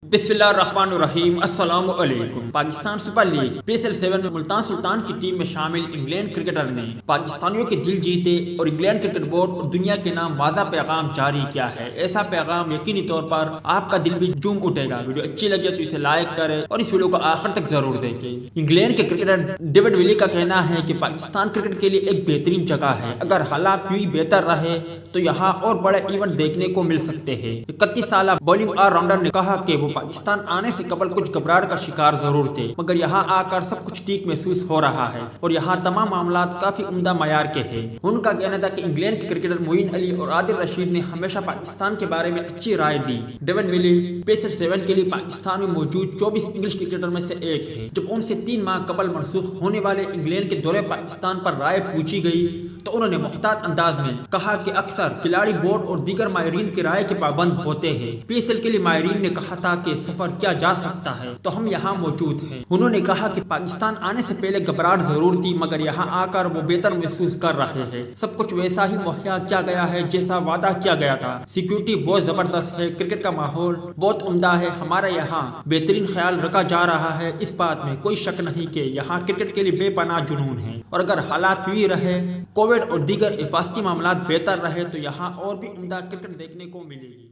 बिस्मिल्लाहिर्रहमानिर्रहीम। अस्सलाम वालेकुम। पाकिस्तान सुपर लीग PSL 7 में मुल्तान सुल्तान की टीम में शामिल इंग्लैंड क्रिकेटर ने पाकिस्तानियों के दिल जीते और इंग्लैंड क्रिकेट बोर्ड और दुनिया के नाम वाज़ा पैगाम जारी किया है। ऐसा पैगाम यकीनी तौर पर आपका दिल भी झूम उठेगा। वीडियो अच्छी लगे तो इसे लाइक करें और इस वीडियो को आखिर तक जरूर देखें। इंग्लैंड के क्रिकेटर डेविड विली का कहना है कि पाकिस्तान क्रिकेट के लिए एक बेहतरीन जगह है। अगर हालात यूं ही बेहतर रहे तो यहाँ और बड़े इवेंट देखने को मिल सकते हैं। 31 साल बॉलिंग ऑलराउंडर ने कहा कि वो पाकिस्तान आने से कबल कुछ घबराहट का शिकार जरूर थे, मगर यहाँ आकर सब कुछ ठीक महसूस हो रहा है और यहाँ तमाम मामला काफी उम्दा मयार के हैं। उनका कहना था कि इंग्लैंड के क्रिकेटर मोइन अली और आदिल रशीद ने हमेशा पाकिस्तान के बारे में अच्छी राय दी। डेविड विली PSL 7 के लिए पाकिस्तान में मौजूद 24 इंग्लिश क्रिकेटर में से एक है। जब उनसे 3 माह कबल मनसूख होने वाले इंग्लैंड के दौरे पाकिस्तान पर राय पूछी गई तो उन्होंने मुख्तात अंदाज में कहा कि अक्सर खिलाड़ी बोर्ड और दीगर माहिरीन की राय के पाबंद होते हैं। PSL के लिए माहिरीन ने कहा था कि सफर किया जा सकता है तो हम यहाँ मौजूद हैं। उन्होंने कहा कि पाकिस्तान आने से पहले घबराहट जरूर थी, मगर यहाँ आकर वो बेहतर महसूस कर रहे हैं। सब कुछ वैसा ही मुहैया किया गया है जैसा वादा किया गया था। सिक्योरिटी बहुत जबरदस्त है, क्रिकेट का माहौल बहुत उम्दा है। हमारे यहाँ बेहतरीन ख्याल रखा जा रहा है। इस बात में कोई शक नहीं कि यहाँ क्रिकेट के लिए बेपनाह जुनून है और अगर हालात यूं ही रहे, कोविड और दीगर हिफाजती मामला बेहतर रहे तो यहाँ और भी उम्दा क्रिकेट देखने को मिलेगी।